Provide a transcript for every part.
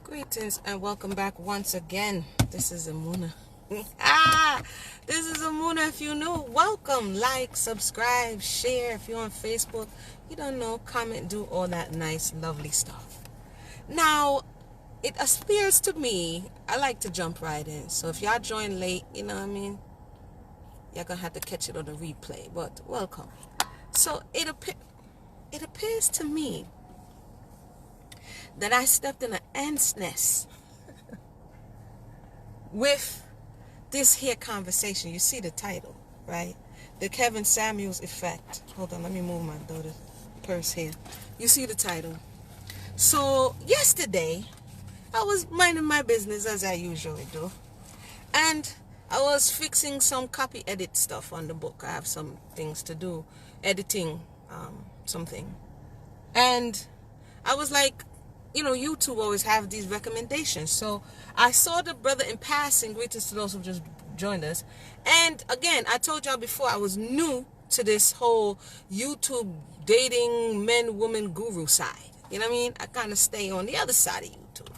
Greetings and welcome back once again. This is Amuna. This is Amuna. If you're new, welcome. Like, subscribe, share. If you're on Facebook, you don't know, comment, do all that nice, lovely stuff. Now, it appears to me, I like to jump right in. So if y'all join late, you know what I mean? You're going to have to catch it on the replay. But welcome. So it appears to me that I stepped in an ant's nest with this here conversation. You see the title, right? The Kevin Samuels effect. Hold on, let me move my daughter's purse here. You see the title. So yesterday, I was minding my business as I usually do. And I was fixing some copy edit stuff on the book. I have some things to do, editing something. And I was like, you know, YouTube always have these recommendations. So I saw the brother in passing. Greetings to those who just joined us. And again, I told y'all before, I was new to this whole YouTube dating men, woman guru side. You know what I mean? I kind of stay on the other side of YouTube.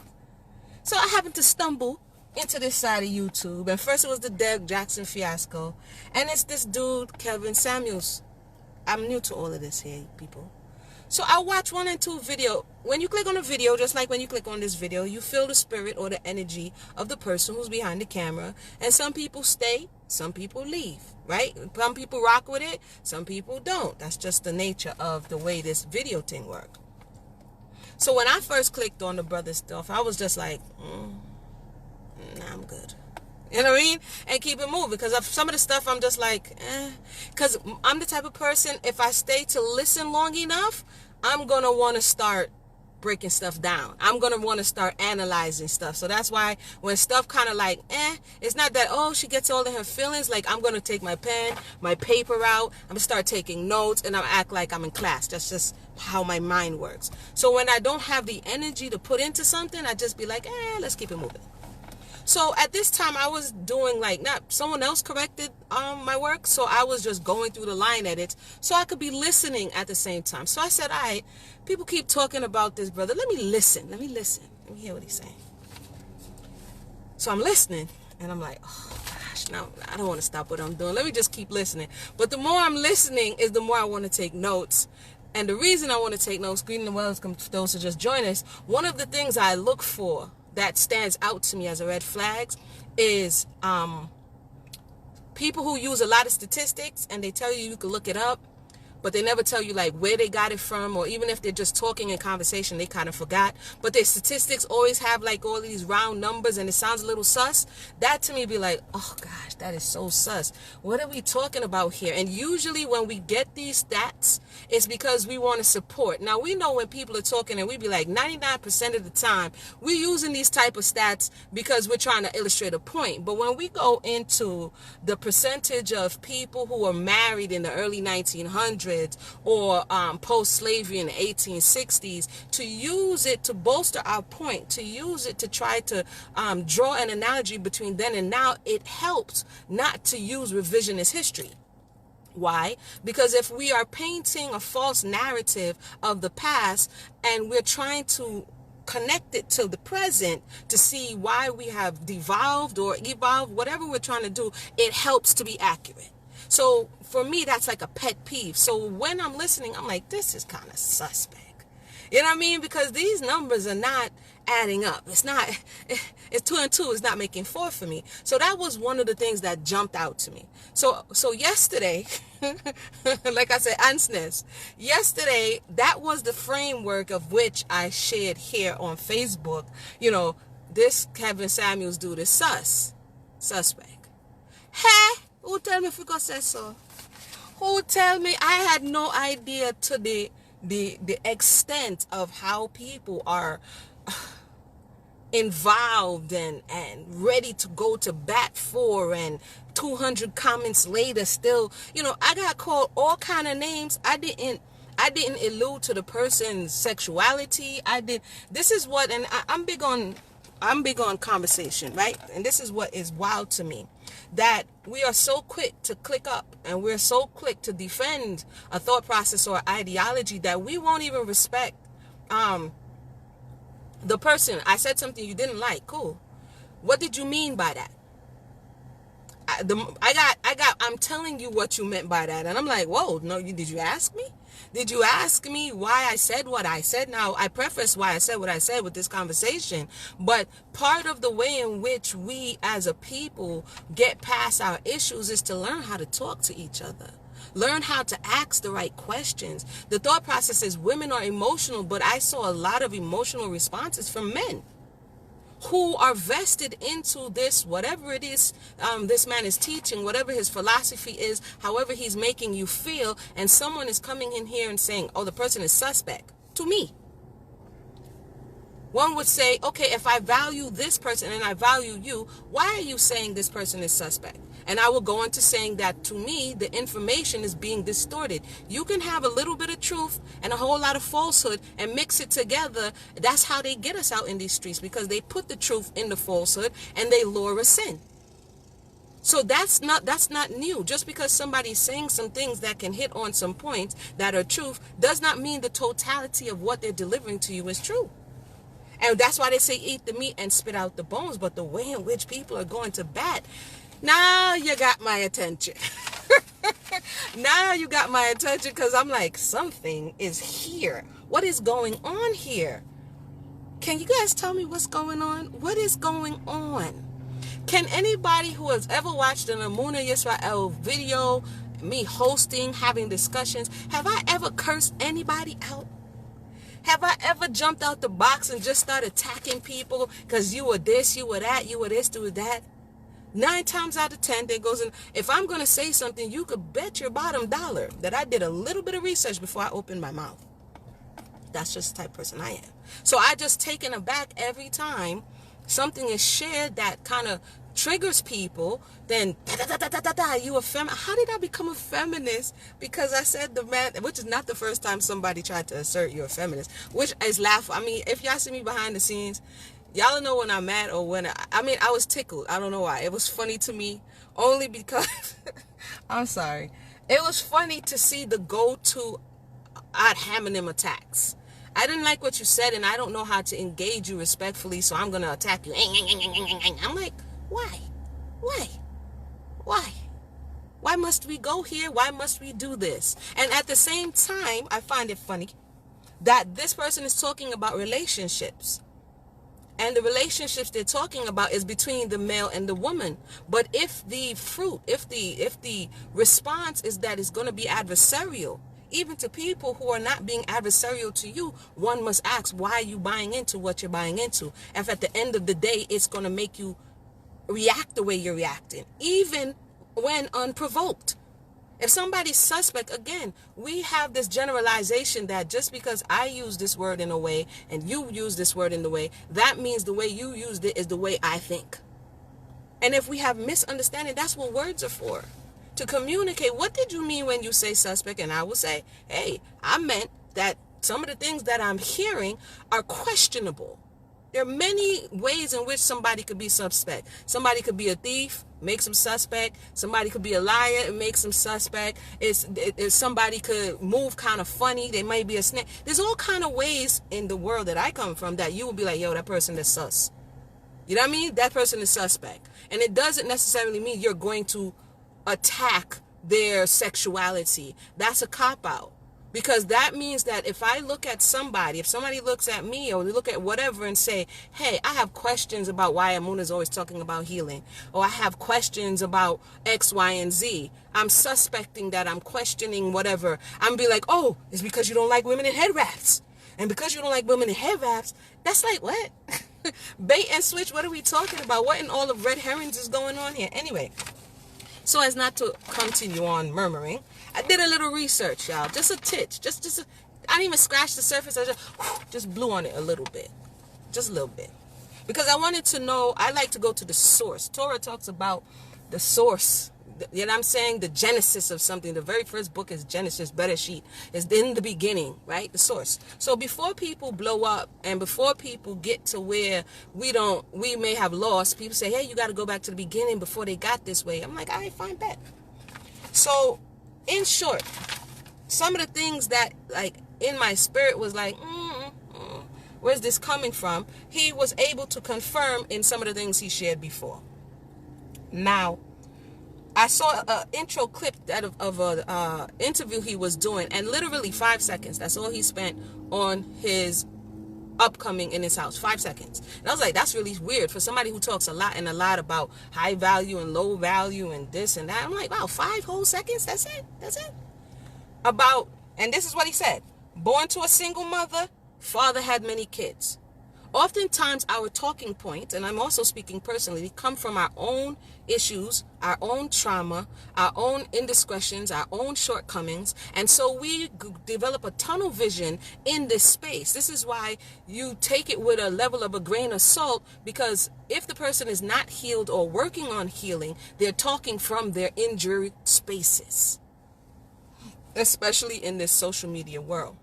So I happened to stumble into this side of YouTube. And first it was the Derek Jackson fiasco. And it's this dude, Kevin Samuels. I'm new to all of this here, people. So I watch 1 and 2 video. When you click on a video, just like when you click on this video, you feel the spirit or the energy of the person who's behind the camera. And some people stay, some people leave, right? Some people rock with it, some people don't. That's just the nature of the way this video thing works. So when I first clicked on the brother stuff, I was just like, nah, I'm good. You know what I mean? And keep it moving. Because of some of the stuff, I'm just like, Because I'm the type of person, if I stay to listen long enough, I'm going to want to start breaking stuff down. I'm going to want to start analyzing stuff. So that's why when stuff kind of like, it's not that, oh, she gets all in her feelings. Like, I'm going to take my pen, my paper out. I'm going to start taking notes and I'll act like I'm in class. That's just how my mind works. So when I don't have the energy to put into something, I just be like, let's keep it moving. So at this time, I was doing someone else corrected my work. So I was just going through the line edits so I could be listening at the same time. So I said, all right, people keep talking about this, brother. Let me listen. Let me hear what he's saying. So I'm listening and I'm like, oh gosh, now I don't want to stop what I'm doing. Let me just keep listening. But the more I'm listening is the more I want to take notes. And the reason I want to take notes, greeting and welcome to those who just join us. One of the things I look for that stands out to me as a red flag is people who use a lot of statistics and they tell you can look it up, but they never tell you like where they got it from, or even if they're just talking in conversation, they kind of forgot. But their statistics always have like all these round numbers and it sounds a little sus. That to me be like, oh gosh, that is so sus. What are we talking about here? And usually when we get these stats, it's because we want to support. Now we know when people are talking and we be like 99% of the time, we're using these type of stats because we're trying to illustrate a point. But when we go into the percentage of people who are married in the early 1900s, or post-slavery in the 1860s, to use it to bolster our point, to use it to try to draw an analogy between then and now, it helps not to use revisionist history. Why? Because if we are painting a false narrative of the past and we're trying to connect it to the present to see why we have devolved or evolved, whatever we're trying to do, it helps to be accurate. So for me, that's like a pet peeve. So when I'm listening, I'm like, this is kind of suspect. You know what I mean? Because these numbers are not adding up. It's 2 and 2 is not making 4 for me. So that was one of the things that jumped out to me. So yesterday, like I said, ansness. Yesterday, that was the framework of which I shared here on Facebook. You know, this Kevin Samuels dude is suspect. Hey, who tell me if we got say so? Who tell me? I had no idea to the extent of how people are involved and ready to go to bat for, and 200 comments later still, you know, I got called all kind of names. I didn't allude to the person's sexuality. This is what, and I'm big on conversation, right? And this is what is wild to me, that we are so quick to click up and we're so quick to defend a thought process or ideology that we won't even respect The person, I said something you didn't like. Cool. What did you mean by that? I'm telling you what you meant by that. And I'm like, whoa, no, did you ask me? Did you ask me why I said what I said? Now, I preface why I said what I said with this conversation, but part of the way in which we as a people get past our issues is to learn how to talk to each other. Learn how to ask the right questions. The thought process is women are emotional, but I saw a lot of emotional responses from men who are vested into this, whatever it is this man is teaching, whatever his philosophy is, however he's making you feel, and someone is coming in here and saying, oh, the person is suspect. To me, one would say, okay, if I value this person and I value you, why are you saying this person is suspect? And I will go into saying that to me, the information is being distorted. You can have a little bit of truth and a whole lot of falsehood and mix it together. That's how they get us out in these streets, because they put the truth in the falsehood and they lure us in. So that's not new. Just because somebody's saying some things that can hit on some points that are truth does not mean the totality of what they're delivering to you is true. And that's why they say eat the meat and spit out the bones. But the way in which people are going to bat, now you got my attention. Now you got my attention, because I'm like, something is here. What is going on here? Can you guys tell me what's going on? What is going on? Can anybody who has ever watched an Amuna Yisrael video, me hosting, having discussions, have I ever cursed anybody out? Have I ever jumped out the box and just started attacking people because you were this, you were that, you were this, you were that? 9 times out of 10, there goes in. If I'm going to say something, you could bet your bottom dollar that I did a little bit of research before I opened my mouth. That's just the type of person I am. So I just taken aback every time something is shared that kind of triggers people. Then you a feminist. How did I become a feminist? Because I said the man, which is not the first time somebody tried to assert you're a feminist, which is laughable. I mean, if y'all see me behind the scenes, y'all know when I'm mad or when I was tickled. I don't know why. It was funny to me only because I'm sorry. It was funny to see the go-to ad hominem attacks. I didn't like what you said, and I don't know how to engage you respectfully, so I'm going to attack you. I'm like, why? Why? Why? Why must we go here? Why must we do this? And at the same time, I find it funny that this person is talking about relationships. And the relationships they're talking about is between the male and the woman. But if the fruit, if the response is that it's going to be adversarial, even to people who are not being adversarial to you, one must ask, why are you buying into what you're buying into? If at the end of the day, it's going to make you react the way you're reacting, even when unprovoked. If somebody's suspect, again, we have this generalization that just because I use this word in a way and you use this word in the way, that means the way you used it is the way I think. And if we have misunderstanding, that's what words are for. To communicate, what did you mean when you say suspect? And I will say, hey, I meant that some of the things that I'm hearing are questionable. There are many ways in which somebody could be suspect. Somebody could be a thief, makes them suspect. Somebody could be a liar, and makes them suspect. Somebody could move kind of funny. They might be a snake. There's all kind of ways in the world that I come from that you will be like, yo, that person is sus. You know what I mean? That person is suspect. And it doesn't necessarily mean you're going to attack their sexuality. That's a cop-out. Because that means that if I look at somebody, if somebody looks at me or they look at whatever and say, hey, I have questions about why Amuna is always talking about healing, or I have questions about X, Y, and Z, I'm suspecting that I'm questioning whatever. I'm be like, oh, it's because you don't like women in head wraps. And because you don't like women in head wraps, that's like, what? Bait and switch, what are we talking about? What in all of red herrings is going on here? Anyway, so as not to continue on murmuring, I did a little research, y'all. Just a titch. I didn't even scratch the surface. I just blew on it a little bit. Just a little bit. Because I wanted to know, I like to go to the source. Torah talks about the source. You know what I'm saying? The genesis of something. The very first book is Genesis, Bereshit. It's in the beginning, right? The source. So before people blow up and before people get to where we may have lost, people say, hey, you got to go back to the beginning before they got this way. I'm like, all right, fine, bet. So in short, some of the things that like in my spirit was like, Where's this coming from? He was able to confirm in some of the things he shared before. Now, I saw an intro clip of a interview he was doing, and literally 5 seconds. That's all he spent on his upcoming in his house. 5 seconds. And I was like, that's really weird for somebody who talks a lot about high value and low value and this and that. I'm like, wow, 5 whole seconds? That's it? And this is what he said. Born to a single mother, father had many kids. Oftentimes our talking points, and I'm also speaking personally, come from our own issues, our own trauma, our own indiscretions, our own shortcomings. And so we develop a tunnel vision in this space. This is why you take it with a level of a grain of salt, because if the person is not healed or working on healing, they're talking from their injured spaces, especially in this social media world.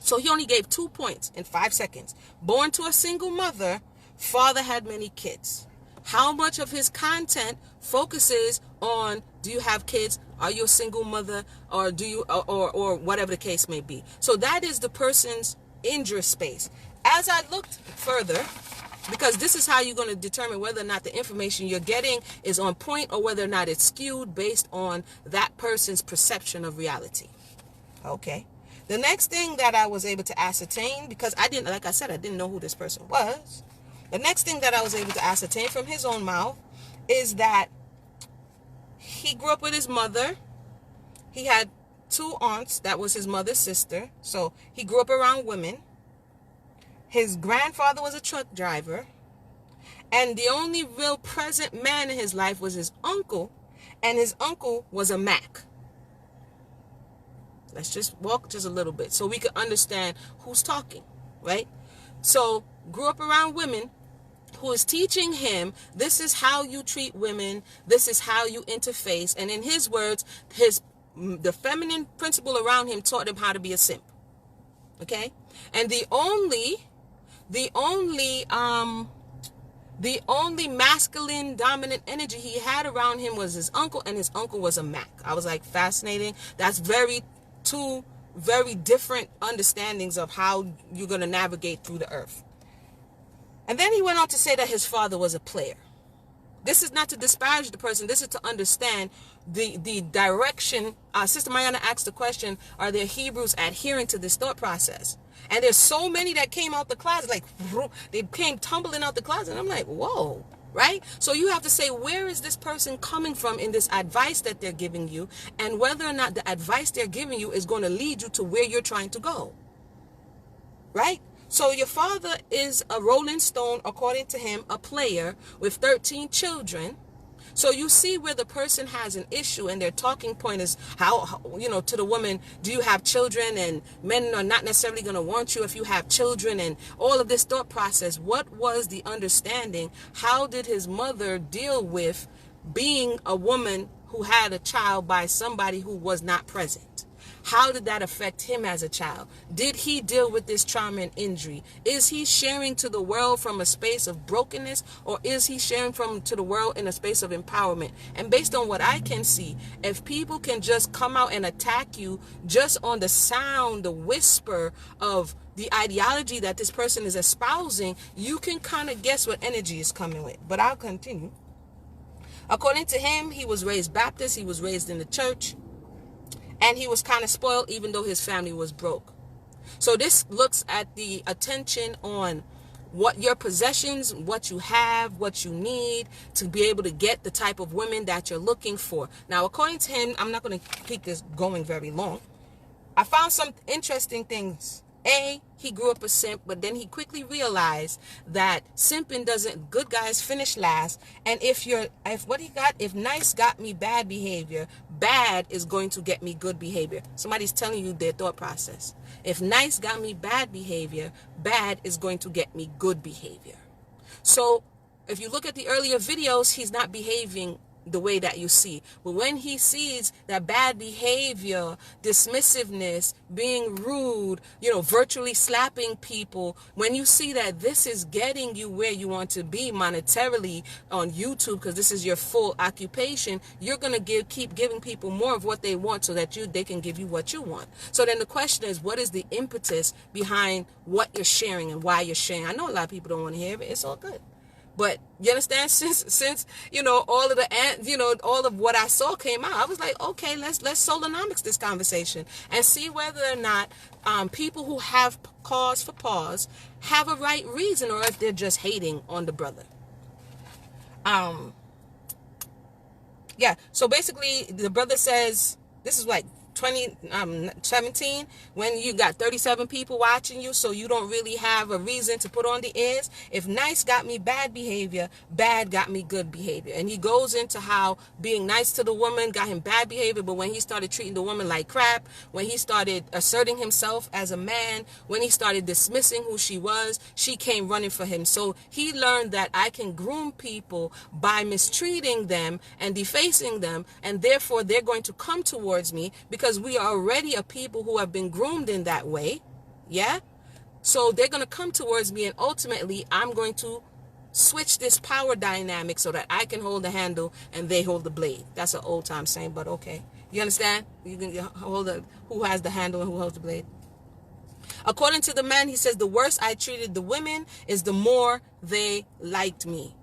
So he only gave 2 points in 5 seconds. Born to a single mother, father had many kids. How much of his content focuses on, do you have kids? Are you a single mother? Or do you, or whatever the case may be. So that is the person's injury space. As I looked further, because this is how you're going to determine whether or not the information you're getting is on point or whether or not it's skewed based on that person's perception of reality. Okay. The next thing that I was able to ascertain, because I didn't, like I said, I didn't know who this person was. The next thing that I was able to ascertain from his own mouth is that he grew up with his mother. He had 2 aunts. That was his mother's sister. So he grew up around women. His grandfather was a truck driver. And the only real present man in his life was his uncle. And his uncle was a Mac. Let's just walk just a little bit so we can understand who's talking, right? So grew up around women, who is teaching him, this is how you treat women, this is how you interface. And in his words, the feminine principle around him taught him how to be a simp. Okay? And the only masculine dominant energy he had around him was his uncle, and his uncle was a Mac. I was like, fascinating. That's two very different understandings of how you're going to navigate through the earth. And then he went on to say that his father was a player. This is not to disparage the person. This is to understand the direction. Sister Mariana asked the question, are there Hebrews adhering to this thought process? And there's so many that came out the closet, like they came tumbling out the closet. And I'm like, whoa. Right? So you have to say, where is this person coming from in this advice that they're giving you, and whether or not the advice they're giving you is going to lead you to where you're trying to go. Right? So your father is a Rolling Stone, according to him, a player with 13 children. So you see where the person has an issue, and their talking point is how, to the woman, do you have children? And men are not necessarily going to want you if you have children, and all of this thought process. What was the understanding? How did his mother deal with being a woman who had a child by somebody who was not present? How did that affect him as a child? Did he deal with this trauma and injury? Is he sharing to the world from a space of brokenness, or is he sharing to the world in a space of empowerment? And based on what I can see, if people can just come out and attack you just on the sound, the whisper of the ideology that this person is espousing, you can kind of guess what energy is coming with. But I'll continue. According to him, he was raised Baptist. He was raised in the church. And he was kind of spoiled, even though his family was broke. So this looks at the attention on what your possessions, what you have, what you need to be able to get the type of women that you're looking for. Now, according to him, I'm not going to keep this going very long. I found some interesting things. He grew up a simp, but then he quickly realized that simping doesn't, good guys finish last. And if nice got me bad behavior, bad is going to get me good behavior. Somebody's telling you their thought process. If nice got me bad behavior, bad is going to get me good behavior. So if you look at the earlier videos, he's not behaving the way that you see. But when he sees that bad behavior, dismissiveness, being rude, virtually slapping people, when you see that this is getting you where you want to be monetarily on YouTube, because this is your full occupation, you're going to keep giving people more of what they want so that they can give you what you want. So then the question is, what is the impetus behind what you're sharing and why you're sharing? I know a lot of people don't want to hear it. It's all good. But you understand, since all of all of what I saw came out, I was like, okay, let's solonomics this conversation and see whether or not people who have cause for pause have a right reason, or if they're just hating on the brother. Yeah. So basically, the brother says, this is like 2017, when you got 37 people watching you, so you don't really have a reason to put on the airs. If nice got me bad behavior, bad got me good behavior. And he goes into how being nice to the woman got him bad behavior, but when he started treating the woman like crap, when he started asserting himself as a man, when he started dismissing who she was, she came running for him. So he learned that I can groom people by mistreating them and defacing them, and therefore they're going to come towards me because we are already a people who have been groomed in that way. Yeah. So they're going to come towards me, and ultimately I'm going to switch this power dynamic so that I can hold the handle and they hold the blade. That's an old time saying, but okay. You understand? You can hold who has the handle and who holds the blade. According to the man, he says, the worse I treated the women is the more they liked me.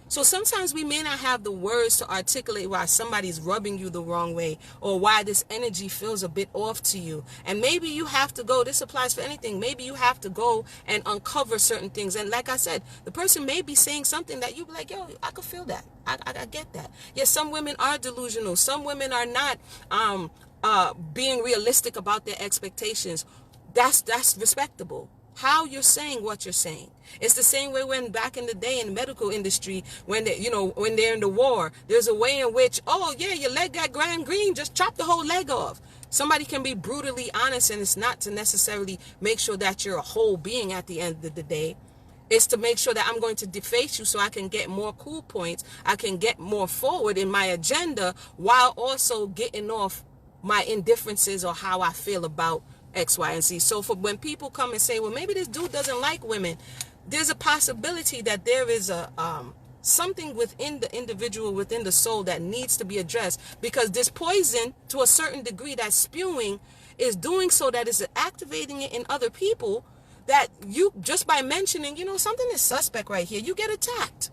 So sometimes we may not have the words to articulate why somebody's rubbing you the wrong way, or why this energy feels a bit off to you. And maybe you have to go, this applies for anything, maybe you have to go and uncover certain things. And like I said, the person may be saying something that you be like, yo, I could feel that. I get that. Yes, some women are delusional. Some women are not being realistic about their expectations. That's respectable. How you're saying what you're saying. It's the same way when back in the day in the medical industry, when when they're in the war, there's a way in which, oh yeah, your leg got gangrene, just chop the whole leg off. Somebody can be brutally honest, and it's not to necessarily make sure that you're a whole being at the end of the day. It's to make sure that I'm going to deface you so I can get more cool points. I can get more forward in my agenda while also getting off my indifferences or how I feel about X, Y, and Z. So for when people come and say, well, maybe this dude doesn't like women, there's a possibility that there is a something within the individual, within the soul, that needs to be addressed, because this poison, to a certain degree, that spewing is doing so that it's activating it in other people, that you, just by mentioning, something is suspect right here, you get attacked.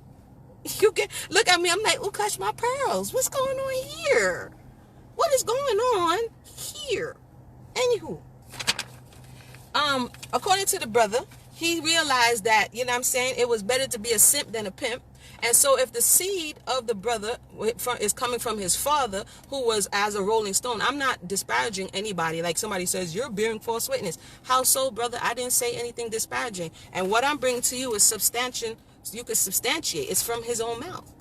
Look at me, I'm like, oh, clutch my pearls. What's going on here? What is going on here? Anywho, according to the brother, he realized that, it was better to be a simp than a pimp. And so if the seed of the brother is coming from his father, who was as a rolling stone, I'm not disparaging anybody. Like somebody says, you're bearing false witness. How so, brother? I didn't say anything disparaging. And what I'm bringing to you is substantiate. You can substantiate. It's from his own mouth.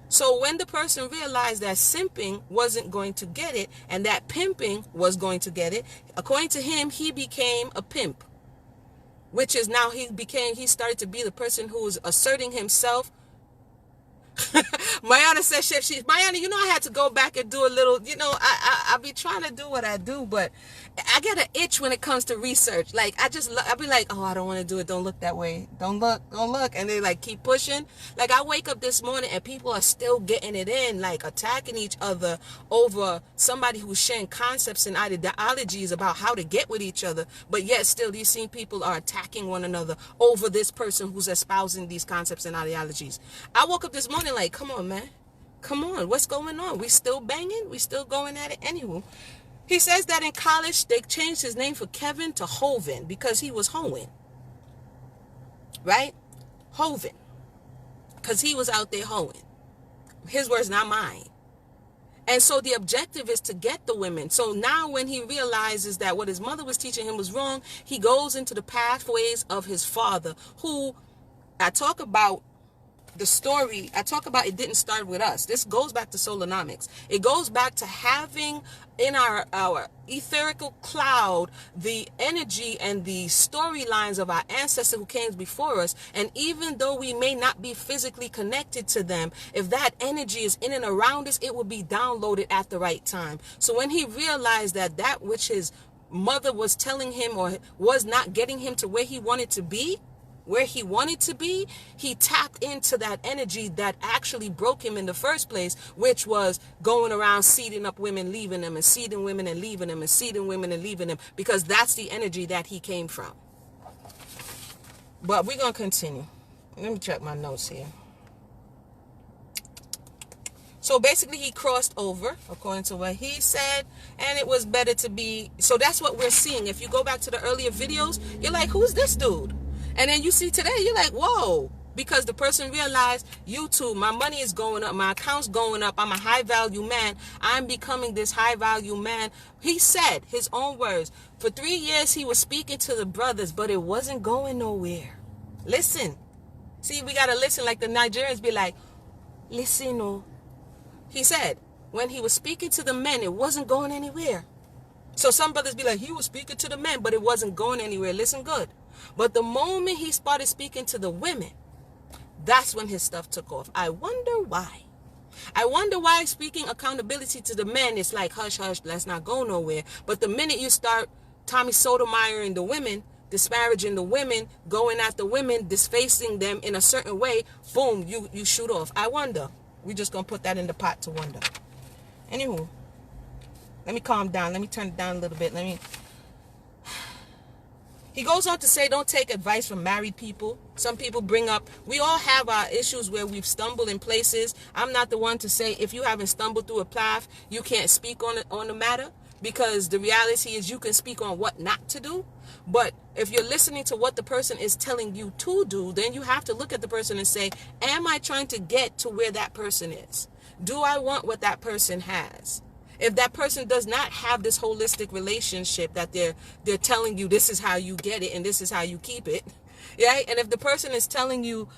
So when the person realized that simping wasn't going to get it, and that pimping was going to get it, according to him, he became a pimp, which is now he started to be the person who was asserting himself. Mayana says, Chef, Mayana, I had to go back and do a little, I be trying to do what I do, but I get an itch when it comes to research. Like, I be like, oh, I don't want to do it. Don't look that way. Don't look. And they like keep pushing. Like, I wake up this morning and people are still getting it in, like attacking each other over somebody who's sharing concepts and ideologies about how to get with each other. But yet still, these same people are attacking one another over this person who's espousing these concepts and ideologies. I woke up this morning like, come on, man. Come on. What's going on? We still banging? We still going at it? Anywho, he says that in college, they changed his name for Kevin to Hoven because he was hoeing. Right? Hoven. Because he was out there hoeing. His words, not mine. And so the objective is to get the women. So now when he realizes that what his mother was teaching him was wrong, he goes into the pathways of his father, who I talk about the story, I talk about it didn't start with us. This goes back to Solonomics. It goes back to having in our etherical cloud the energy and the storylines of our ancestors who came before us. And even though we may not be physically connected to them, if that energy is in and around us, it will be downloaded at the right time. So when he realized that that which his mother was telling him or was not getting him to where he wanted to be, he tapped into that energy that actually broke him in the first place, which was going around seeding up women, leaving them, and seeding women and leaving them, and seeding women and leaving them, because that's the energy that he came from. But we're going to continue. Let me check my notes here. So basically he crossed over, according to what he said, and it was better to be. So that's what we're seeing. If you go back to the earlier videos, you're like, who's this dude? And then you see today, you're like, whoa, because the person realized, YouTube, my money is going up, my account's going up, I'm a high value man, I'm becoming this high value man. He said, his own words, for 3 years he was speaking to the brothers, but it wasn't going nowhere. Listen. See, we got to listen, like the Nigerians be like, listen, oh. He said, when he was speaking to the men, it wasn't going anywhere. So some brothers be like, he was speaking to the men, but it wasn't going anywhere. Listen good. But the moment he started speaking to the women, that's when his stuff took off. I wonder why. I wonder why speaking accountability to the men is like, hush, hush, let's not go nowhere. But the minute you start Tommy Sotomayor and the women, disparaging the women, going at the women, disfacing them in a certain way, boom, you shoot off. I wonder. We're just going to put that in the pot to wonder. Anywho, let me calm down. Let me turn it down a little bit. He goes on to say, don't take advice from married people. Some people bring up, we all have our issues where we've stumbled in places. I'm not the one to say, if you haven't stumbled through a path, you can't speak on the matter, because the reality is you can speak on what not to do. But if you're listening to what the person is telling you to do, then you have to look at the person and say, am I trying to get to where that person is? Do I want what that person has? If that person does not have this holistic relationship that they're telling you, this is how you get it and this is how you keep it, right? And if the person is telling you,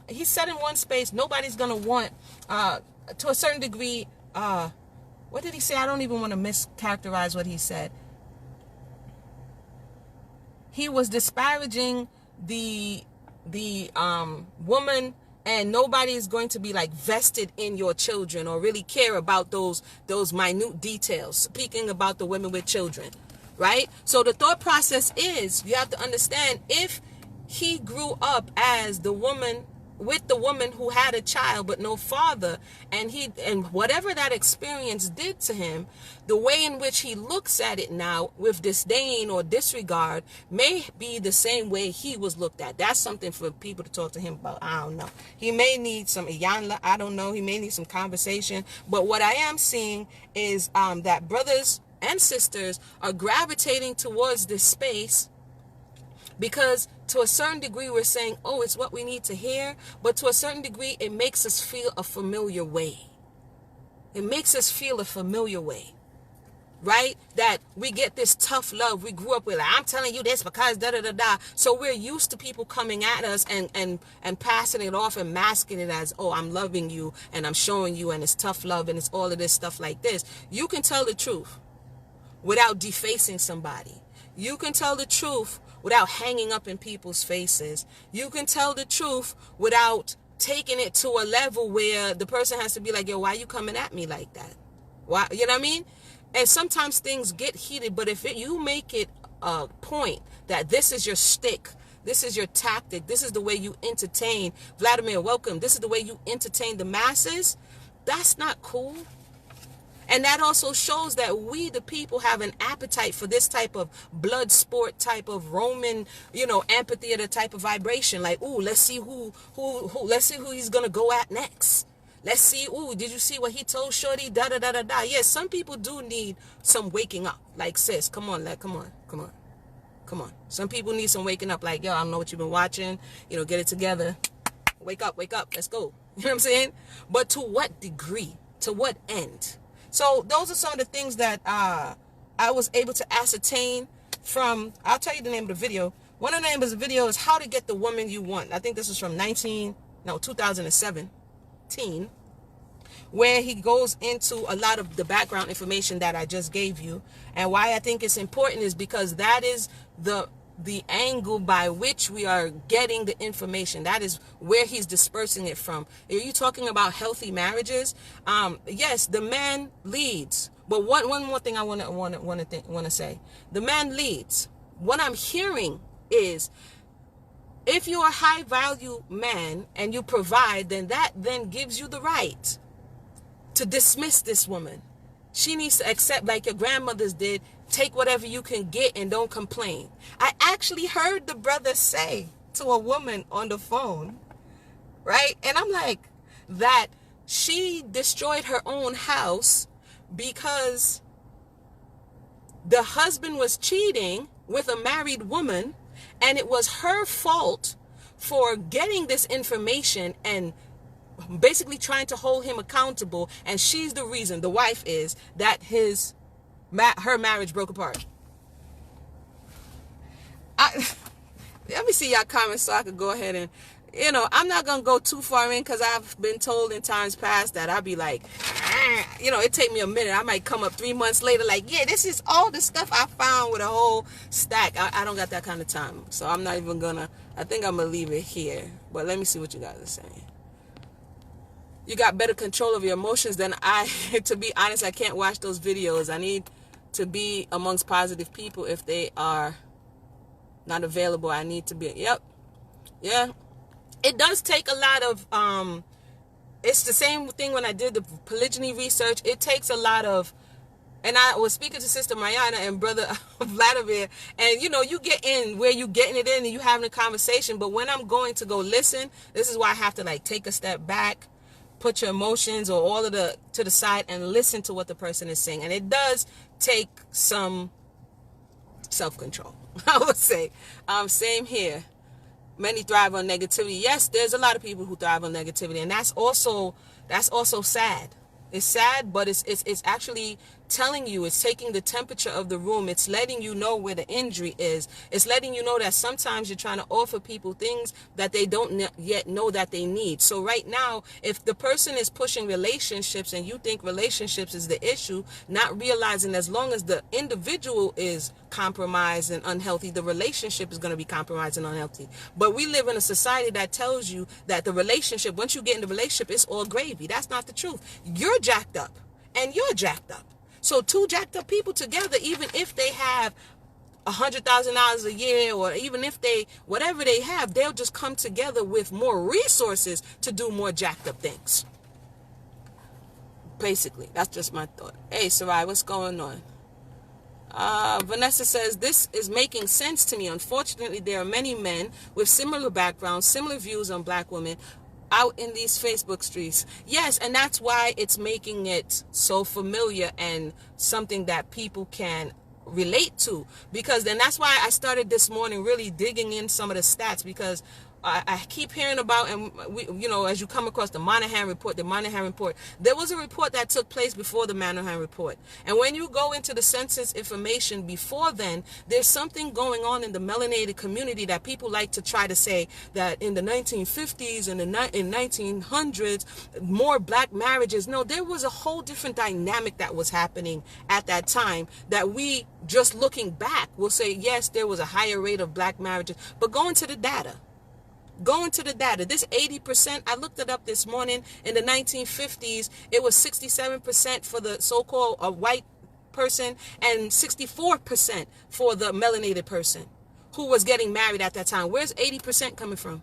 he said in one space, nobody's gonna want, to a certain degree, what did he say? I don't even want to mischaracterize what he said. He was disparaging the woman, and nobody is going to be like vested in your children or really care about those minute details, speaking about the women with children, right? So the thought process is, you have to understand, if he grew up as the woman with the woman who had a child but no father, and whatever that experience did to him, the way in which he looks at it now with disdain or disregard may be the same way he was looked at. That's something for people to talk to him about. I don't know. He may need some iyanla, I don't know. He may need some conversation. But what I am seeing is that brothers and sisters are gravitating towards this space, because to a certain degree we're saying, oh, it's what we need to hear. But to a certain degree, it makes us feel a familiar way. It makes us feel a familiar way, right? That we get this tough love. We grew up with, like, I'm telling you this because da-da-da-da. So we're used to people coming at us and passing it off and masking it as, oh, I'm loving you and I'm showing you and it's tough love and it's all of this stuff like this. You can tell the truth without defacing somebody. You can tell the truth without hanging up in people's faces. You can tell the truth without taking it to a level where the person has to be like, yo, why are you coming at me like that? Why? You know what I mean? And sometimes things get heated, but if you make it a point that this is your stick, this is your tactic, this is the way you entertain, Vladimir, welcome, this is the way you entertain the masses, that's not cool. And that also shows that we, the people, have an appetite for this type of blood sport type of Roman, amphitheater type of vibration. Like, ooh, let's see who he's going to go at next. Let's see, ooh, did you see what he told Shorty? Da, da, da, da, da. Yes, some people do need some waking up. Like, sis, come on. Some people need some waking up. Like, yo, I don't know what you've been watching. Get it together. Wake up. Let's go. You know what I'm saying? But to what degree? To what end? So those are some of the things that I was able to ascertain from, I'll tell you the name of the video. One of the names of the video is How to Get the Woman You Want. I think this is from 19, 2017, where he goes into a lot of the background information that I just gave you. And why I think it's important is because that is the angle by which we are getting the information. That is where he's dispersing it from. Are you talking about healthy marriages? Yes, the man leads. But one more thing I want to say. The man leads. What I'm hearing is, if you're a high value man and you provide, then that then gives you the right to dismiss this woman. She needs to accept, like your grandmothers did, take whatever you can get and don't complain. I actually heard the brother say to a woman on the phone, right? And I'm like, that she destroyed her own house because the husband was cheating with a married woman, and it was her fault for getting this information and basically trying to hold him accountable. And she's the reason, the wife is, that her marriage broke apart. Let me see y'all comments so I could go ahead and, I'm not going to go too far in, because I've been told in times past that I'll be like, it take me a minute. I might come up 3 months later like, yeah, this is all the stuff I found with a whole stack. I don't got that kind of time. So I'm not even going to, I think I'm going to leave it here. But let me see what you guys are saying. You got better control of your emotions than I. To be honest, I can't watch those videos. I need to be amongst positive people. If they are not available, I need to be. Yep. Yeah. It does take a lot of, it's the same thing when I did the polygyny research. It takes a lot of, and I was speaking to Sister Mariana and Brother Vladimir, and you get in where you getting it in and you having a conversation. But when I'm going to go listen, this is why I have to like take a step back, put your emotions or all of the to the side, and listen to what the person is saying. And it does take some self-control, I would say. Same here. Many thrive on negativity. Yes, there's a lot of people who thrive on negativity, and that's also sad. It's sad, but it's actually telling you, it's taking the temperature of the room. It's letting you know where the injury is. It's letting you know that sometimes you're trying to offer people things that they don't yet know that they need. So right now, if the person is pushing relationships and you think relationships is the issue, not realizing as long as the individual is compromised and unhealthy, the relationship is going to be compromised and unhealthy. But we live in a society that tells you that the relationship, once you get in the relationship, it's all gravy. That's not the truth. You're jacked up and you're jacked up. So two jacked up people together, even if they have $100,000 a year, or even if they, whatever they have, they'll just come together with more resources to do more jacked up things. Basically, that's just my thought. Hey, Sarai, what's going on? Vanessa says, this is making sense to me. Unfortunately, there are many men with similar backgrounds, similar views on black women out in these Facebook streets. Yes, and that's why it's making it so familiar and something that people can relate to. Because then that's why I started this morning really digging in some of the stats, because I keep hearing about, and we, as you come across the Monahan report, there was a report that took place before the Monahan report. And when you go into the census information before then, there's something going on in the melanated community that people like to try to say that in the 1950s and in 1900s, more black marriages. No, there was a whole different dynamic that was happening at that time that we, just looking back, will say, yes, there was a higher rate of black marriages. But go into the data. This 80%, I looked it up this morning. In the 1950s, it was 67% for the so-called white person and 64% for the melanated person who was getting married at that time. Where's 80% coming from?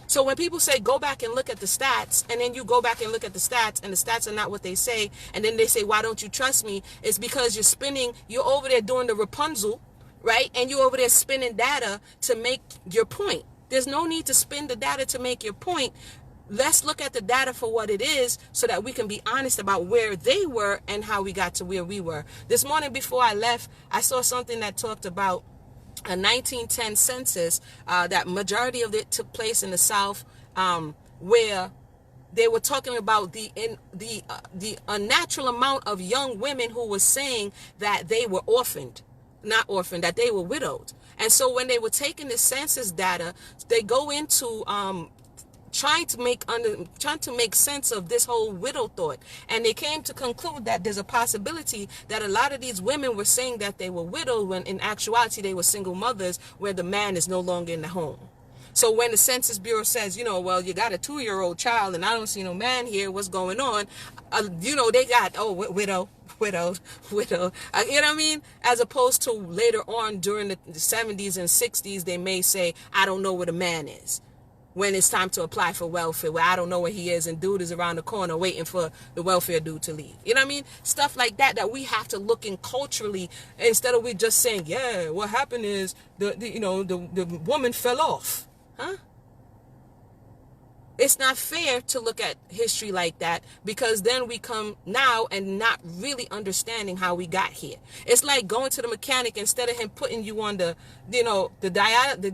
So when people say, go back and look at the stats, and then you go back and look at the stats, and the stats are not what they say, and then they say, why don't you trust me? It's because you're over there doing the Rapunzel, right? And you're over there spinning data to make your point. There's no need to spin the data to make your point. Let's look at the data for what it is so that we can be honest about where they were and how we got to where we were. This morning before I left, I saw something that talked about a 1910 census, that majority of it took place in the South, where they were talking about the unnatural amount of young women who were saying that they were that they were widowed. And so when they were taking the census data, they go into trying to make sense of this whole widow thought, and they came to conclude that there's a possibility that a lot of these women were saying that they were widowed when in actuality they were single mothers where the man is no longer in the home. So when the Census Bureau says, well, you got a 2-year-old child and I don't see no man here, what's going on? They got, widow. You know what I mean? As opposed to later on during the 70s and 60s, they may say, I don't know where the man is when it's time to apply for welfare, where I don't know where he is and dude is around the corner waiting for the welfare dude to leave. You know what I mean? Stuff like that we have to look in culturally, instead of we just saying, yeah, what happened is the woman fell off. Huh? It's not fair to look at history like that, because then we come now and not really understanding how we got here. It's like going to the mechanic, instead of him putting you on the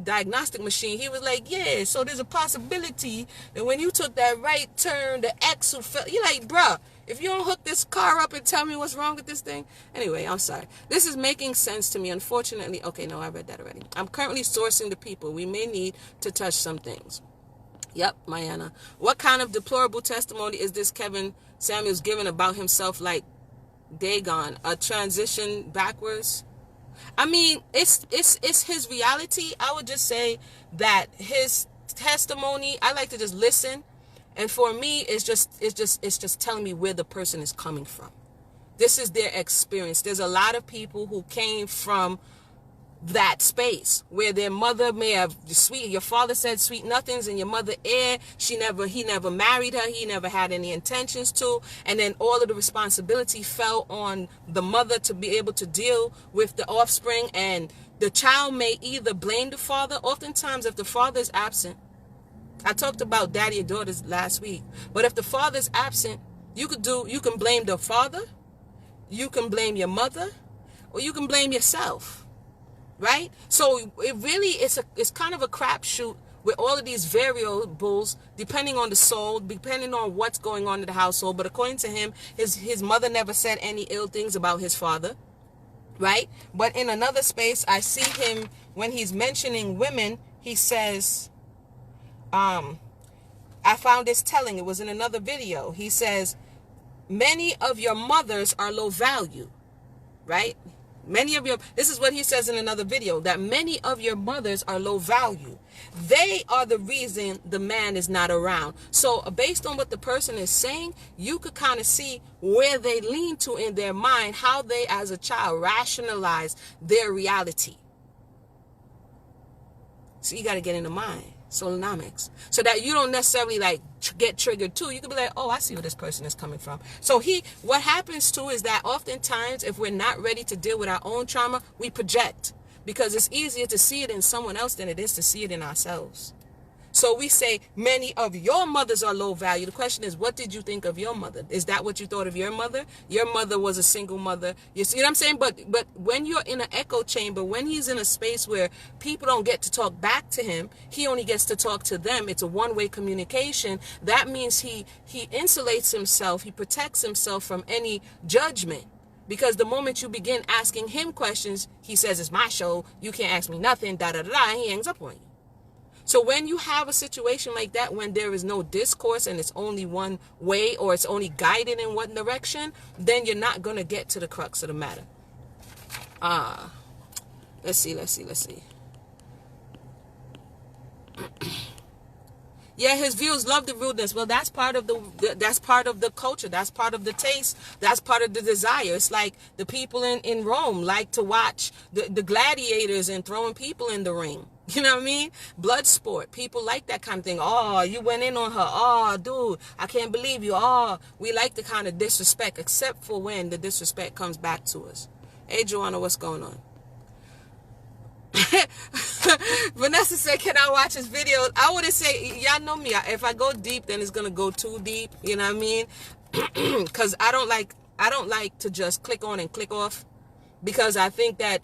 diagnostic machine, he was like, yeah, so there's a possibility that when you took that right turn, the axle fell. You're like, bruh, if you don't hook this car up and tell me what's wrong with this thing. Anyway, I'm sorry. This is making sense to me. Unfortunately, okay, no, I read that already. I'm currently sourcing the people we may need to touch some things. Yep, Mayana. What kind of deplorable testimony is this Kevin Samuels giving about himself, like Dagon? A transition backwards? I mean, it's his reality. I would just say that his testimony, I like to just listen. And for me, it's just telling me where the person is coming from. This is their experience. There's a lot of people who came from that space where their mother may have your father said sweet nothings, and your mother he never married her, he never had any intentions to, and then all of the responsibility fell on the mother to be able to deal with the offspring, and the child may either blame the father. Oftentimes, if the father is absent, I talked about daddy and daughters last week, but if the father is absent, you can blame the father, you can blame your mother, or you can blame yourself. Right? So it really it's kind of a crapshoot with all of these variables, depending on the soul, depending on what's going on in the household. But according to him, his mother never said any ill things about his father, right? But in another space, I see him when he's mentioning women, he says, I found this telling. It was in another video. He says, many of your mothers are low value, right? This is what he says in another video, that many of your mothers are low value. They are the reason the man is not around. So based on what the person is saying, you could kind of see where they lean to in their mind, how they as a child rationalize their reality. So you got to get in the mind. Solonomics, so that you don't necessarily get triggered too. You can be like, oh, I see where this person is coming from. So what happens too is that oftentimes if we're not ready to deal with our own trauma, we project, because it's easier to see it in someone else than it is to see it in ourselves. So we say many of your mothers are low value. The question is, what did you think of your mother? Is that what you thought of your mother? Your mother was a single mother. You see what I'm saying? But when you're in an echo chamber, when he's in a space where people don't get to talk back to him, he only gets to talk to them. It's a one-way communication. That means he insulates himself. He protects himself from any judgment. Because the moment you begin asking him questions, he says, it's my show. You can't ask me nothing, da-da-da-da, and he hangs up on you. So when you have a situation like that, when there is no discourse and it's only one way, or it's only guided in one direction, then you're not going to get to the crux of the matter. Let's see. Yeah, his views love the rudeness. Well, that's part of the culture. That's part of the taste. That's part of the desire. It's like the people in Rome like to watch the gladiators and throwing people in the ring. You know what I mean? Blood sport. People like that kind of thing. Oh, you went in on her. Oh, dude, I can't believe you. Oh, we like the kind of disrespect, except for when the disrespect comes back to us. Hey, Joanna, what's going on? Vanessa said, can I watch his video? I wouldn't say, y'all know me. If I go deep, then it's going to go too deep. You know what I mean? Because I don't like to just click on and click off. Because I think that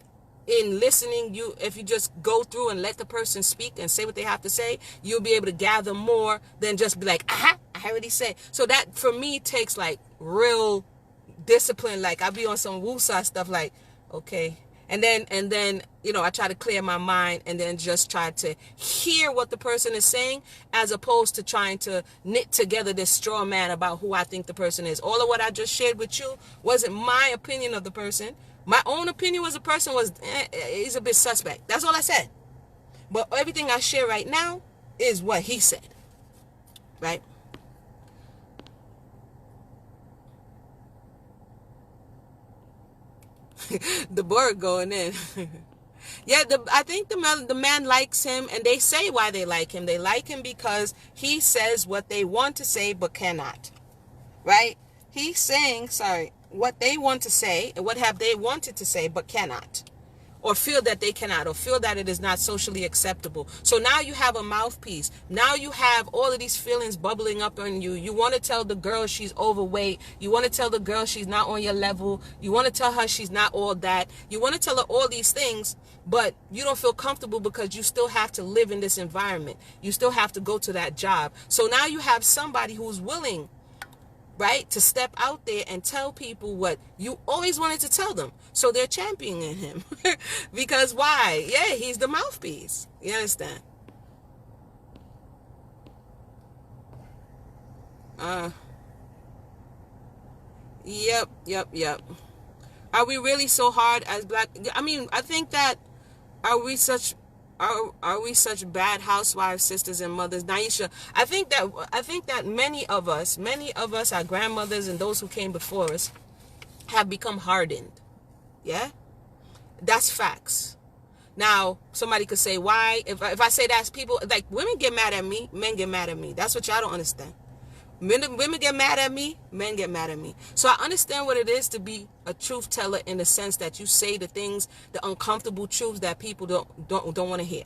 in listening, if you just go through and let the person speak and say what they have to say, you'll be able to gather more than just be like, I heard what he said. So that for me takes like real discipline. Like I'll be on some woosah stuff like, okay. And then, you know, I try to clear my mind and then just try to hear what the person is saying, as opposed to trying to knit together this straw man about who I think the person is. All of what I just shared with you wasn't my opinion of the person. My own opinion was the person was, he's a bit suspect. That's all I said. But everything I share right now is what he said. Right? The bird going in. Yeah, I think the man likes him, and they say why they like him. They like him because he says what they want to say but cannot. Right? He's saying, what they want to say, and what have they wanted to say but cannot. Or feel that they cannot, or feel that it is not socially acceptable. So now you have a mouthpiece. Now you have all of these feelings bubbling up on you. You want to tell the girl she's overweight. You want to tell the girl she's not on your level. You want to tell her she's not all that. You want to tell her all these things, but you don't feel comfortable because you still have to live in this environment. You still have to go to that job. So now you have somebody who's willing, right, to step out there and tell people what you always wanted to tell them. So they're championing him. Because why? Yeah, he's the mouthpiece. You understand? Yep. Are we really so hard as black? I mean, I think that, are we such bad housewives, sisters, and mothers? Naisha, I think that many of us, our grandmothers and those who came before us, have become hardened. Yeah, that's facts. Now, somebody could say, why? If I say that's people, like, women get mad at me, men get mad at me. That's what y'all don't understand. Women get mad at me, men get mad at me. So I understand what it is to be a truth teller, in the sense that you say the things, the uncomfortable truths that people don't want to hear.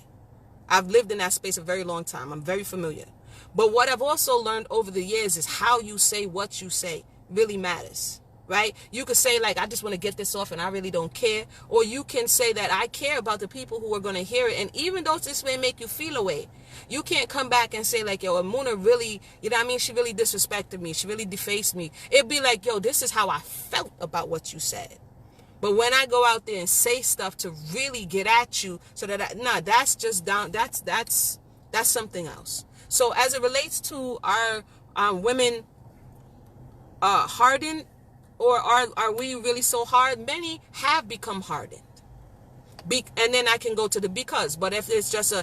I've lived in that space a very long time. I'm very familiar. But what I've also learned over the years is how you say what you say really matters. Right? You could say, like, I just want to get this off and I really don't care. Or you can say that I care about the people who are going to hear it. And even though this may make you feel away, you can't come back and say, like, yo, Amuna really, you know what I mean? She really disrespected me. She really defaced me. It'd be like, yo, this is how I felt about what you said. But when I go out there and say stuff to really get at you, so that that's just down. That's something else. So as it relates to our women hardened, or are we really so hard? Many have become hardened. And then I can go to the because. But if it's just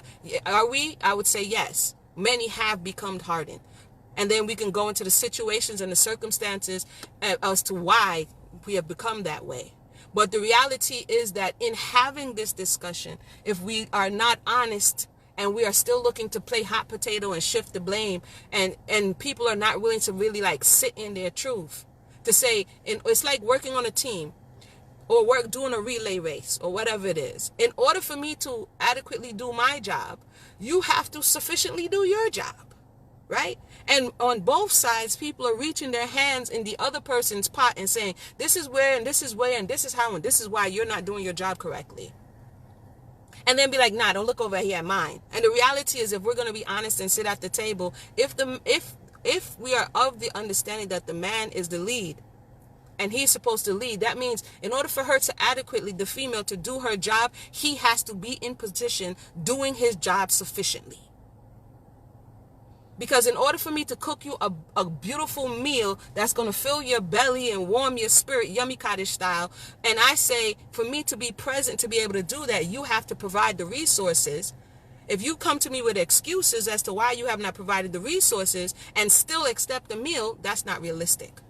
are we? I would say yes. Many have become hardened. And then we can go into the situations and the circumstances as to why we have become that way. But the reality is that in having this discussion, if we are not honest and we are still looking to play hot potato and shift the blame, and people are not willing to really, like, sit in their truth, to say, and it's like working on a team or doing a relay race or whatever it is. In order for me to adequately do my job, you have to sufficiently do your job, right? And on both sides, people are reaching their hands in the other person's pot and saying, this is where, and this is where, and this is how, and this is why you're not doing your job correctly. And then be like, nah, don't look over here at mine. And the reality is, if we're going to be honest and sit at the table, if we are of the understanding that the man is the lead and he's supposed to lead, that means in order for her to adequately, the female, to do her job, he has to be in position doing his job sufficiently. Because in order for me to cook you a beautiful meal that's going to fill your belly and warm your spirit, yummy cottage style, and I say, for me to be present to be able to do that, you have to provide the resources. If you come to me with excuses as to why you have not provided the resources and still accept the meal, that's not realistic.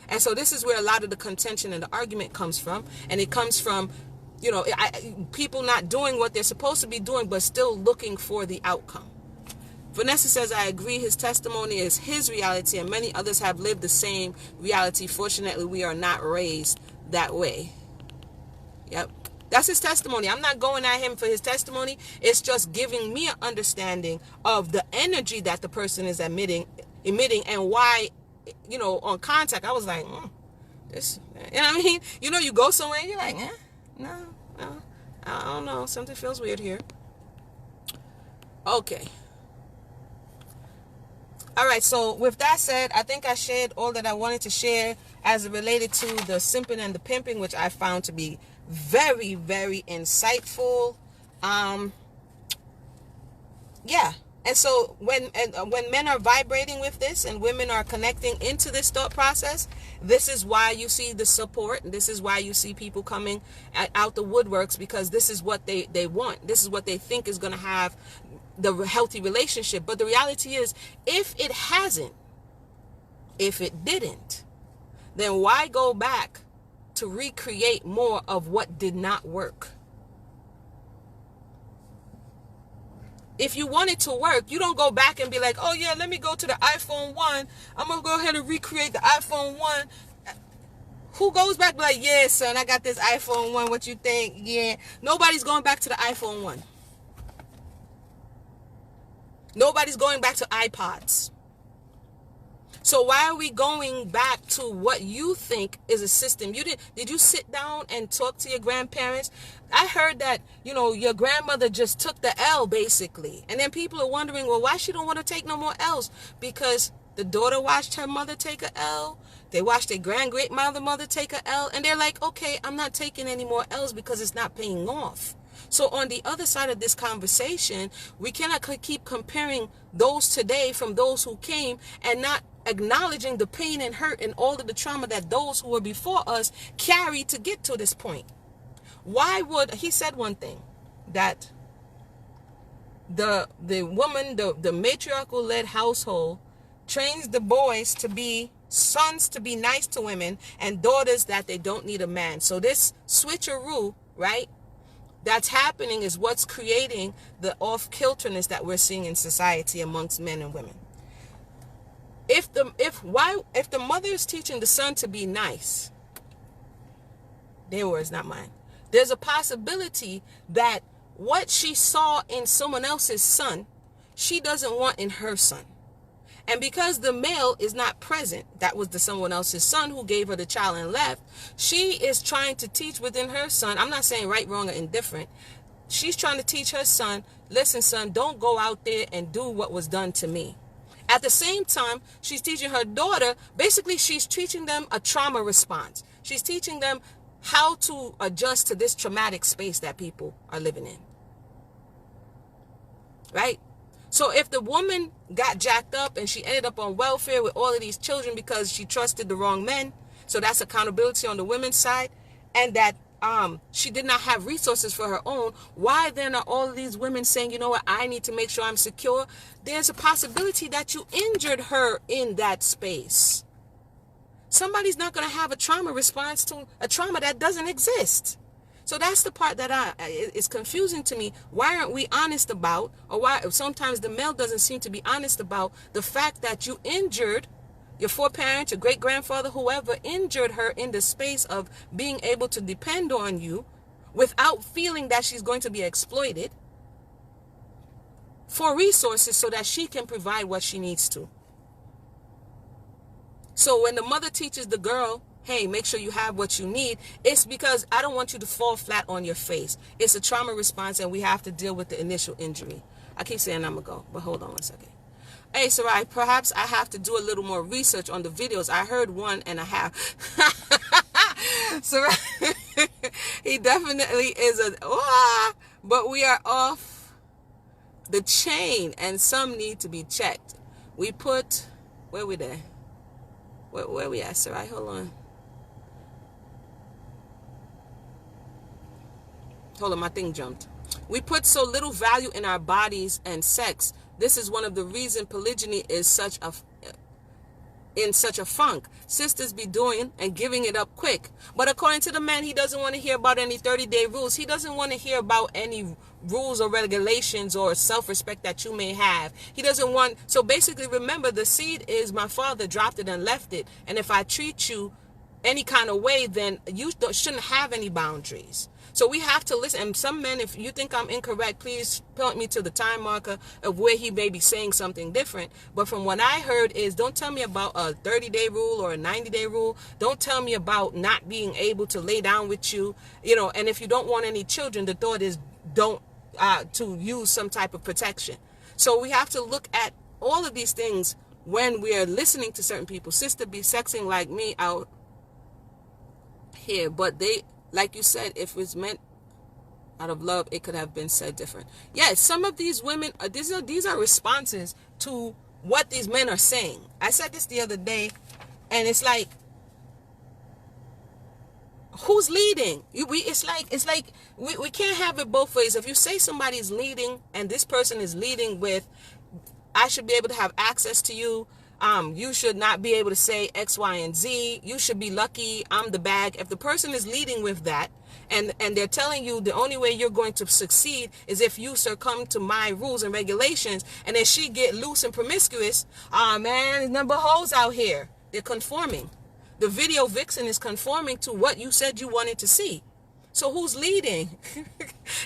And so this is where a lot of the contention and the argument comes from. And it comes from, you know, people not doing what they're supposed to be doing, but still looking for the outcome. Vanessa says, I agree. His testimony is his reality, and many others have lived the same reality. Fortunately, we are not raised that way. Yep. That's his testimony. I'm not going at him for his testimony. It's just giving me an understanding of the energy that the person is emitting, and why, you know, on contact, I was like, this, you know what I mean? You know, you go somewhere and you're like, no, I don't know. Something feels weird here. Okay. All right, so with that said, I think I shared all that I wanted to share as it related to the simping and the pimping, which I found to be Very, very insightful. Yeah. And so when men are vibrating with this and women are connecting into this thought process, this is why you see the support. This is why you see people coming out the woodworks, because this is what they want. This is what they think is going to have the healthy relationship. But the reality is, if it hasn't, if it didn't, then why go back to recreate more of what did not work? If you want it to work, you don't go back and be like, oh yeah, let me go to the iPhone 1. I'm going to go ahead and recreate the iPhone 1. Who goes back like, yeah, son, I got this iPhone 1. What you think? Yeah. Nobody's going back to the iPhone 1. Nobody's going back to iPods. So why are we going back to what you think is a system? Did you sit down and talk to your grandparents? I heard that, your grandmother just took the L basically. And then people are wondering, well, why she don't want to take no more L's? Because the daughter watched her mother take a L. They watched their great-mother take a L. And they're like, okay, I'm not taking any more L's because it's not paying off. So on the other side of this conversation, we cannot keep comparing those today from those who came and not acknowledging the pain and hurt and all of the trauma that those who were before us carried to get to this point. Why would he said one thing, that the woman, the matriarchal led household trains the boys to be sons to be nice to women and daughters that they don't need a man. So this switcheroo, right, that's happening is what's creating the off-kilterness that we're seeing in society amongst men and women. If the mother is teaching the son to be nice, their words, not mine, there's a possibility that what she saw in someone else's son, she doesn't want in her son. And because the male is not present, that was the someone else's son who gave her the child and left, she is trying to teach within her son, I'm not saying right, wrong, or indifferent, she's trying to teach her son, listen, son, don't go out there and do what was done to me. At the same time, she's teaching her daughter, basically she's teaching them a trauma response. She's teaching them how to adjust to this traumatic space that people are living in. Right? So if the woman got jacked up and she ended up on welfare with all of these children because she trusted the wrong men, so that's accountability on the women's side, and that she did not have resources for her own, why then are all of these women saying, you know what, I need to make sure I'm secure? There's a possibility that you injured her in that space. Somebody's not going to have a trauma response to a trauma that doesn't exist. So that's the part that is confusing to me. Why aren't we honest about, or why sometimes the male doesn't seem to be honest about the fact that you injured your foreparent, your great-grandfather, whoever injured her in the space of being able to depend on you without feeling that she's going to be exploited for resources so that she can provide what she needs to. So when the mother teaches the girl, hey, make sure you have what you need, it's because I don't want you to fall flat on your face. It's a trauma response and we have to deal with the initial injury. I keep saying I'm going to go, but hold on one second. Hey, Sarai, perhaps I have to do a little more research on the videos. I heard one and a half. Sarai, he definitely is but we are off the chain and some need to be checked. We put, where we there? Where we at, Sarai? Hold on. Hold on, my thing jumped. We put so little value in our bodies and sex. This is one of the reasons polygyny is in such a funk. Sisters be doing and giving it up quick. But according to the man, he doesn't want to hear about any 30-day rules. He doesn't want to hear about any rules or regulations or self-respect that you may have. He doesn't want, so basically remember, the seed is my father dropped it and left it. And if I treat you any kind of way, then you shouldn't have any boundaries. So we have to listen. And some men, if you think I'm incorrect, please point me to the time marker of where he may be saying something different. But from what I heard is, don't tell me about a 30-day rule or a 90-day rule. Don't tell me about not being able to lay down with you. And if you don't want any children, the thought is don't to use some type of protection. So we have to look at all of these things when we are listening to certain people. Sister be sexing like me out here, but they like you said, if it's meant out of love, it could have been said different. Yes, some of these women, these are responses to what these men are saying. I said this the other day, and it's like, who's leading? It's like we can't have it both ways. If you say somebody's leading and this person is leading with, I should be able to have access to you, you should not be able to say X, Y, and Z, you should be lucky, I'm the bag. If the person is leading with that, and they're telling you the only way you're going to succeed is if you succumb to my rules and regulations, and then she get loose and promiscuous, man, there's number of hoes out here. They're conforming. The video vixen is conforming to what you said you wanted to see. So who's leading?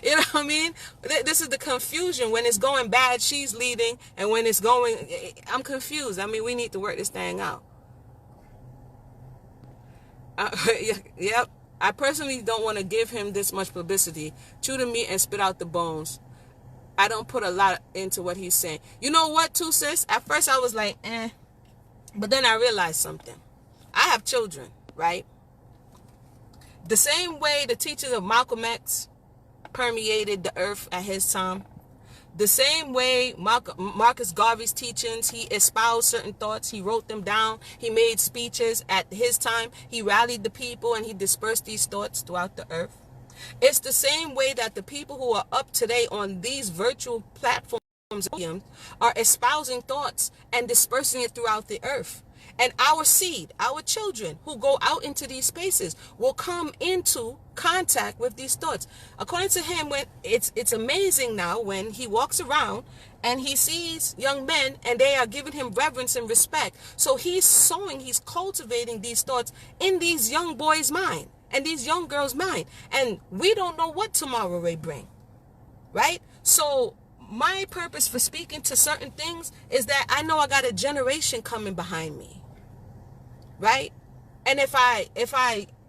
You know what I mean? This is the confusion. When it's going bad, she's leading. And when it's going, I'm confused. I mean, we need to work this thing out. Yep. I personally don't want to give him this much publicity. Chew the meat and spit out the bones. I don't put a lot into what he's saying. You know what, too, sis? At first I was like, eh. But then I realized something. I have children, right? The same way the teachings of Malcolm X permeated the earth at his time, the same way Marcus Garvey's teachings, he espoused certain thoughts, he wrote them down, he made speeches at his time, he rallied the people, and he dispersed these thoughts throughout the earth. It's the same way that the people who are up today on these virtual platforms are espousing thoughts and dispersing it throughout the earth. And our seed, our children who go out into these spaces will come into contact with these thoughts. According to him, when it's amazing now when he walks around and he sees young men and they are giving him reverence and respect. So he's sowing, he's cultivating these thoughts in these young boys' mind and these young girls' mind. And we don't know what tomorrow may bring, right? So my purpose for speaking to certain things is that I know I got a generation coming behind me. Right? And if I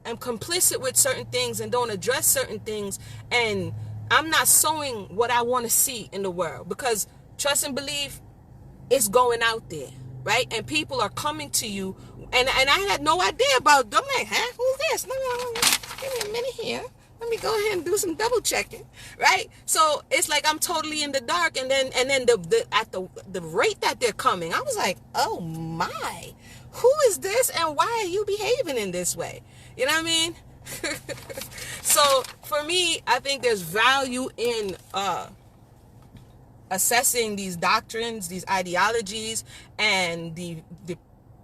am complicit with certain things and don't address certain things, and I'm not sowing what I want to see in the world, because trust and believe, it's going out there, right? And people are coming to you, and I had no idea about them. I'm like, huh? Who's this? Give me a minute here. Let me go ahead and do some double checking, right? So it's like I'm totally in the dark, and then the rate that they're coming, I was like, oh my. Who is this and why are you behaving in this way? You know what I mean? So for me, I think there's value in assessing these doctrines, these ideologies, and the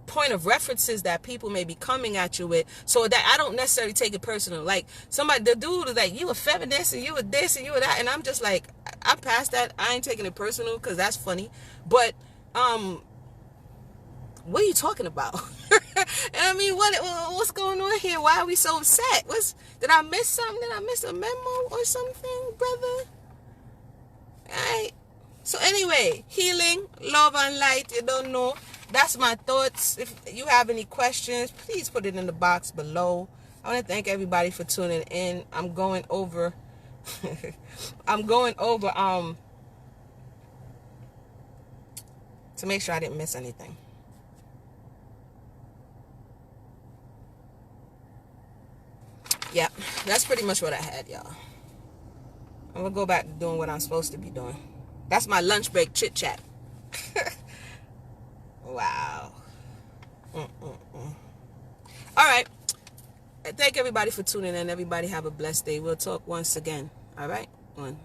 point of references that people may be coming at you with, so that I don't necessarily take it personal. Like the dude is like, you a feminist and you a this and you a that, and I'm just like, I'm past that. I ain't taking it personal because that's funny. But what are you talking about? And I mean, what's going on here? Why are we so upset? Did I miss something? Did I miss a memo or something, brother? Alright. So anyway, healing, love, and light. You don't know. That's my thoughts. If you have any questions, please put it in the box below. I want to thank everybody for tuning in. I'm going over to make sure I didn't miss anything. Yeah, that's pretty much what I had, y'all. I'm going to go back to doing what I'm supposed to be doing. That's my lunch break chit chat. Wow. All right. Thank everybody for tuning in. Everybody have a blessed day. We'll talk once again. All right. One.